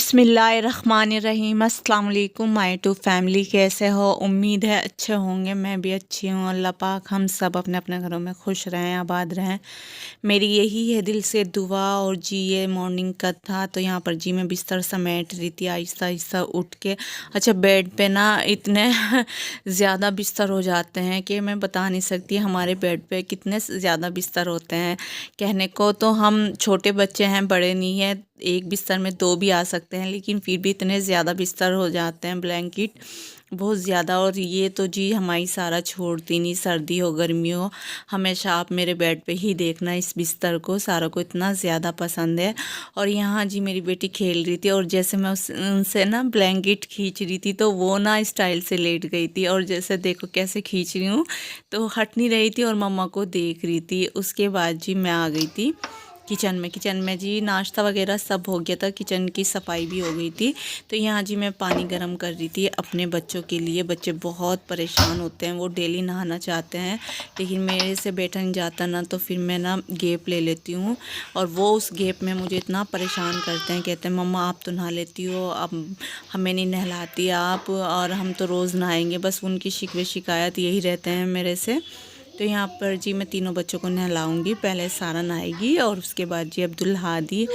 बिस्मिल्लाहिर्रहमानिर्रहीम। अस्सलाम वालेकुम माय टू फैमिली, कैसे हो? उम्मीद है अच्छे होंगे। मैं भी अच्छी हूँ। अल्लाह पाक हम सब अपने अपने घरों में खुश रहें, आबाद रहें, मेरी यही है दिल से दुआ। और जी ये मॉर्निंग का था, तो यहाँ पर जी मैं बिस्तर समेट रही थी आहिस्ता आहिस्ता उठ के। अच्छा, बेड पे ना इतने ज़्यादा बिस्तर हो जाते हैं कि मैं बता नहीं सकती हमारे बेड पे कितने ज़्यादा बिस्तर होते हैं। कहने को तो हम छोटे बच्चे हैं, बड़े नहीं हैं, एक बिस्तर में दो भी आ सकते हैं, लेकिन फिर भी इतने ज़्यादा बिस्तर हो जाते हैं, ब्लैंकेट बहुत ज़्यादा। और ये तो जी हमारी सारा छोड़ती नहीं, सर्दी हो गर्मी हो, हमेशा आप मेरे बेड पे ही देखना इस बिस्तर को। सारा को इतना ज़्यादा पसंद है। और यहाँ जी मेरी बेटी खेल रही थी, और जैसे मैं उनसे ना ब्लैंकेट खींच रही थी तो वो ना स्टाइल से लेट गई थी, और जैसे देखो कैसे खींच रही हूँ, तो हट नहीं रही थी और मम्मा को देख रही थी। उसके बाद जी मैं आ गई थी किचन में जी नाश्ता वगैरह सब हो गया था, किचन की सफाई भी हो गई थी। तो यहाँ जी मैं पानी गर्म कर रही थी अपने बच्चों के लिए। बच्चे बहुत परेशान होते हैं, वो डेली नहाना चाहते हैं, लेकिन मेरे से बैठा नहीं जाता ना, तो फिर मैं ना गैप ले लेती हूँ। और वो उस गैप में मुझे इतना परेशान करते हैं, कहते हैं मम्मा आप तो नहा लेती हो, अब हमें नहीं नहलाती आप, और हम तो रोज़ नहाएंगे। बस उनकी शिकवे शिकायत यही रहते हैं मेरे से। तो यहाँ पर जी मैं तीनों बच्चों को नहलाऊंगी। पहले सारा नहाएगी और उसके बाद जी अब्दुल हादी,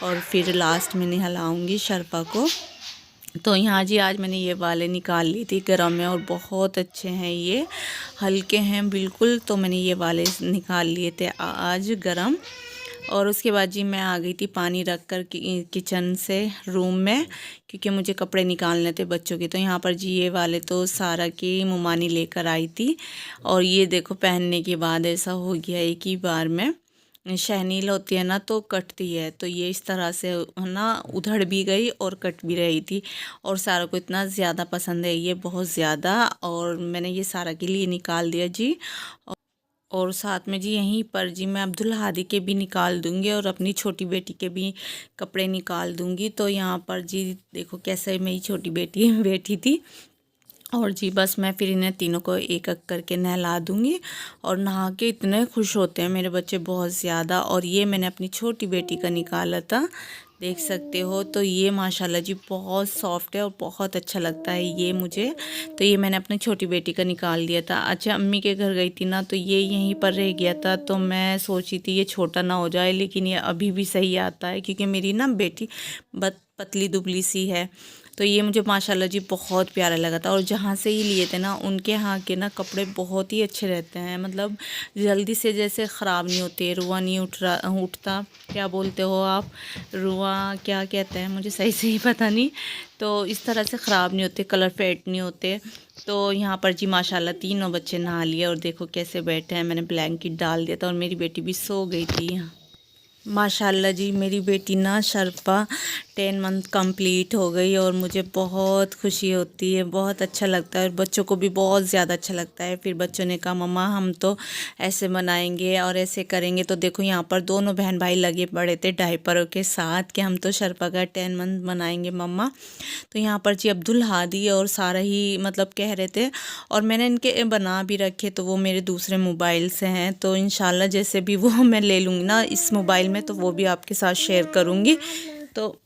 और फिर लास्ट में नहलाऊंगी शर्फा को। तो यहाँ जी आज मैंने ये वाले निकाल ली थी गरम में, और बहुत अच्छे हैं, ये हल्के हैं बिल्कुल। तो मैंने ये वाले निकाल लिए थे आज गरम। और उसके बाद जी मैं आ गई थी पानी रख कर किचन से रूम में, क्योंकि मुझे कपड़े निकालने थे बच्चों के। तो यहाँ पर जी ये वाले तो सारा की मुमानी लेकर आई थी, और ये देखो पहनने के बाद ऐसा हो गया एक ही बार में। शहनील होती है ना तो कटती है, तो ये इस तरह से ना उधड़ भी गई और कट भी रही थी। और सारा को इतना ज़्यादा पसंद है ये, बहुत ज़्यादा। और मैंने ये सारा के लिए निकाल दिया जी। और साथ में जी यहीं पर जी मैं अब्दुल हादी के भी निकाल दूंगी, और अपनी छोटी बेटी के भी कपड़े निकाल दूंगी। तो यहाँ पर जी देखो कैसे मेरी छोटी बेटी बैठी थी, और जी बस मैं फिर इन्हें तीनों को एक एक करके नहला दूंगी। और नहा के इतने खुश होते हैं मेरे बच्चे, बहुत ज़्यादा। और ये मैंने अपनी छोटी बेटी का निकाला था, देख सकते हो। तो ये माशाल्लाह जी बहुत सॉफ्ट है और बहुत अच्छा लगता है ये मुझे। तो ये मैंने अपनी छोटी बेटी का निकाल दिया था। अच्छा, अम्मी के घर गई थी ना, तो ये यहीं पर रह गया था, तो मैं सोची थी ये छोटा ना हो जाए, लेकिन ये अभी भी सही आता है, क्योंकि मेरी ना बेटी पतली दुबली सी है। तो ये मुझे माशाल्लाह जी बहुत प्यारा लगा था। और जहाँ से ही लिए थे ना, उनके यहाँ के ना कपड़े बहुत ही अच्छे रहते हैं, मतलब जल्दी से जैसे ख़राब नहीं होते, रुआ नहीं उठता, क्या बोलते हो आप, रुआ क्या कहते हैं, मुझे सही से ही पता नहीं। तो इस तरह से ख़राब नहीं होते, कलर फेड नहीं होते। तो यहाँ पर जी माशाल्लाह तीनों बच्चे नहा लिए, और देखो कैसे बैठे हैं। मैंने ब्लैंकेट डाल दिया था, और मेरी बेटी भी सो गई थी। माशाल्लाह जी मेरी बेटी ना शर्फा 10 मंथ कंप्लीट हो गई, और मुझे बहुत खुशी होती है, बहुत अच्छा लगता है, और बच्चों को भी बहुत ज़्यादा अच्छा लगता है। फिर बच्चों ने कहा मम्मा हम तो ऐसे बनाएंगे और ऐसे करेंगे। तो देखो यहाँ पर दोनों बहन भाई लगे पड़े थे डायपरों के साथ कि हम तो शर्फा का 10 मंथ बनाएंगे मम्मा। तो यहाँ पर जी अब्दुल हादी और सारा ही मतलब कह रहे थे, और मैंने इनके बना भी रखे, तो वो मेरे दूसरे मोबाइल से हैं। तो इंशाल्लाह जैसे भी वो मैं ले लूँगी ना इस मोबाइल में, तो वो भी आपके साथ शेयर करूँगी। तो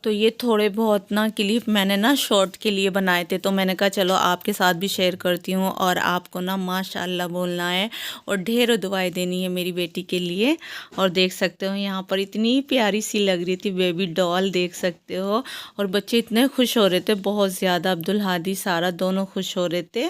ये थोड़े बहुत ना क्लिप मैंने ना शॉर्ट के लिए बनाए थे, तो मैंने कहा चलो आपके साथ भी शेयर करती हूँ। और आपको ना माशाल्लाह बोलना है, और ढेरों दुआएं देनी है मेरी बेटी के लिए। और देख सकते हो यहाँ पर इतनी प्यारी सी लग रही थी बेबी डॉल, देख सकते हो। और बच्चे इतने खुश हो रहे थे, बहुत ज़्यादा, अब्दुल हादी सारा दोनों खुश हो रहे थे।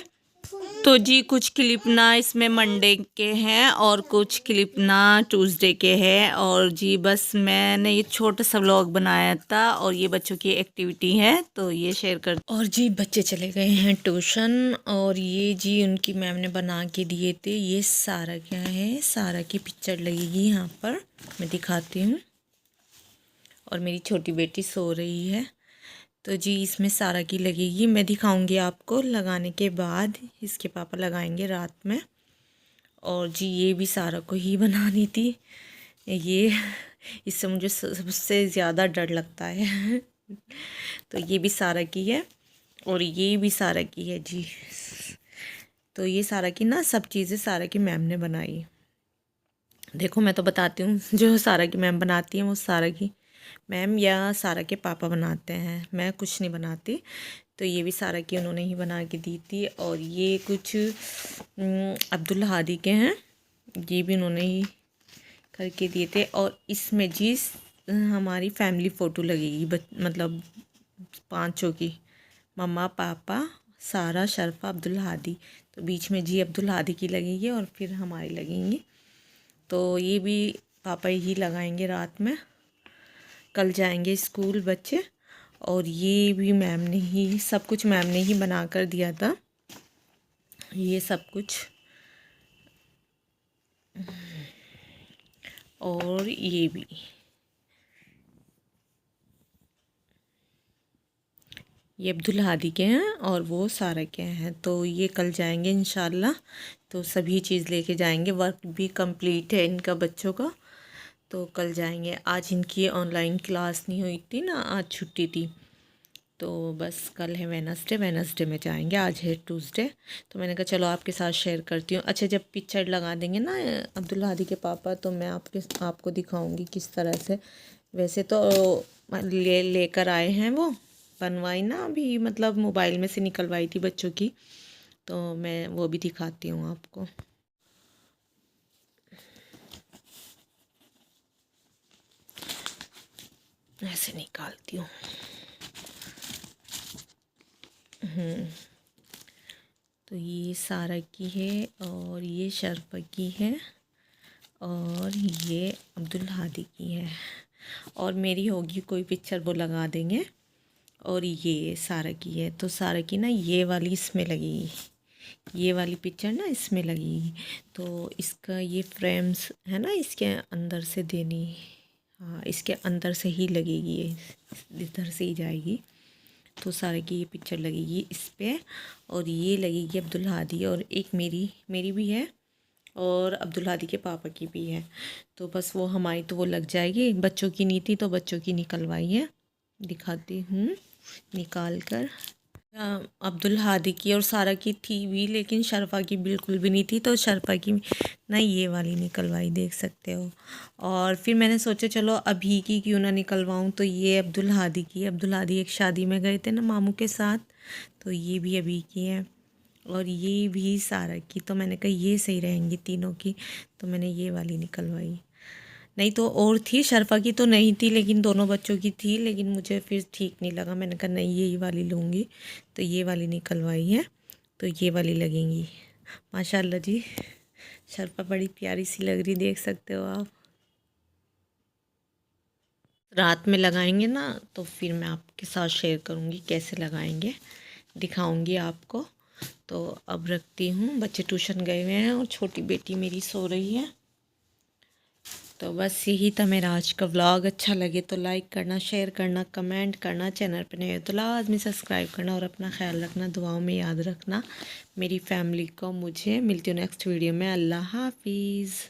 तो जी कुछ क्लिप ना इसमें मंडे के हैं, और कुछ क्लिप ना ट्यूसडे के हैं। और जी बस मैंने ये छोटा सा व्लॉग बनाया था, और ये बच्चों की एक्टिविटी है, तो ये शेयर कर। और जी बच्चे चले गए हैं ट्यूशन, और ये जी उनकी मैम ने बना के दिए थे। ये सारा क्या है, सारा की पिक्चर लगेगी यहाँ पर, मैं दिखाती हूँ। और मेरी छोटी बेटी सो रही है। तो जी इसमें सारा की लगेगी, मैं दिखाऊंगी आपको लगाने के बाद, इसके पापा लगाएंगे रात में। और जी ये भी सारा को ही बनानी थी ये, इससे मुझे सबसे ज़्यादा डर लगता है तो ये भी सारा की है, और ये भी सारा की है जी। तो ये सारा की ना सब चीज़ें सारा की मैम ने बनाई। देखो मैं तो बताती हूँ जो सारा की मैम बनाती हैं वो सारा की मैम या सारा के पापा बनाते हैं, मैं कुछ नहीं बनाती। तो ये भी सारा की उन्होंने ही बना के दी थी। और ये कुछ अब्दुल हादी के हैं, ये भी उन्होंने ही करके दिए थे। और इसमें जी हमारी फैमिली फ़ोटो लगेगी, मतलब पांचों की, मम्मा पापा सारा शरफा अब्दुल हादी। तो बीच में जी अब्दुल हादी की लगेगी और फिर हमारी लगेंगी। तो ये भी पापा ही लगाएंगे रात में, कल जाएंगे स्कूल बच्चे। और ये भी मैम ने ही, सब कुछ मैम ने ही बना कर दिया था, ये सब कुछ। और ये भी, ये अब्दुल हादी के हैं और वो सारा के हैं। तो ये कल जाएंगे इंशाल्लाह। तो सभी चीज़ लेके जाएंगे, वर्क भी कंप्लीट है इनका बच्चों का। तो कल जाएंगे। आज इनकी ऑनलाइन क्लास नहीं हुई थी ना, आज छुट्टी थी। तो बस कल है वेडनेसडे, वेडनेसडे में जाएंगे, आज है ट्यूसडे। तो मैंने कहा चलो आपके साथ शेयर करती हूँ। अच्छा, जब पिक्चर लगा देंगे ना अब्दुल हादी के पापा, तो मैं आपको दिखाऊंगी किस तरह से। वैसे तो लेकर आए हैं वो, बनवाई ना अभी, मतलब मोबाइल में से निकलवाई थी बच्चों की। तो मैं वो भी दिखाती हूँ आपको। ऐसे निकालती हूँ। तो ये सारा की है और ये शरफा की है और ये अब्दुल हादी की है। और मेरी होगी कोई पिक्चर वो लगा देंगे। और ये सारा की है, तो सारा की ना ये वाली इसमें लगेगी, ये वाली पिक्चर ना इसमें लगेगी। तो इसका ये फ्रेम्स है ना, इसके अंदर से देनी, हाँ इसके अंदर से ही लगेगी, ये इधर से ही जाएगी। तो सारे की ये पिक्चर लगेगी इस पे। और ये लगेगी अब्दुल हादी, और एक मेरी भी है और अब्दुल हादी के पापा की भी है। तो बस वो हमारी तो वो लग जाएगी। बच्चों की नहीं थी तो बच्चों की निकलवाई है, दिखाती हूँ निकाल कर। अब्दुल हादी की और सारा की थी भी, लेकिन शरफा की बिल्कुल भी नहीं थी। तो शरफा की ना ये वाली निकलवाई, देख सकते हो। और फिर मैंने सोचा चलो अभी की क्यों ना निकलवाऊँ। तो ये अब्दुल हादी की, अब्दुल हादी एक शादी में गए थे ना मामू के साथ, तो ये भी अभी की है। और ये भी सारा की, तो मैंने कहा ये सही रहेंगी तीनों की, तो मैंने ये वाली निकलवाई। नहीं तो और थी, शरफा की तो नहीं थी लेकिन दोनों बच्चों की थी, लेकिन मुझे फिर ठीक नहीं लगा, मैंने कहा नहीं यही वाली लूँगी। तो ये वाली निकलवाई है, तो ये वाली लगेंगी। माशाल्लाह जी, शरफा बड़ी प्यारी सी लग रही, देख सकते हो आप। रात में लगाएंगे ना तो फिर मैं आपके साथ शेयर करूँगी कैसे लगाएंगे, दिखाऊँगी आपको। तो अब रखती हूँ, बच्चे ट्यूशन गए हुए हैं और छोटी बेटी मेरी सो रही है। तो बस यही था मेरा आज का व्लॉग। अच्छा लगे तो लाइक करना, शेयर करना, कमेंट करना, चैनल पर नए हो तो लाजमी सब्सक्राइब करना और अपना ख्याल रखना, दुआओं में याद रखना मेरी फैमिली को। मुझे मिलती हूँ नेक्स्ट वीडियो में। अल्लाह हाफिज़।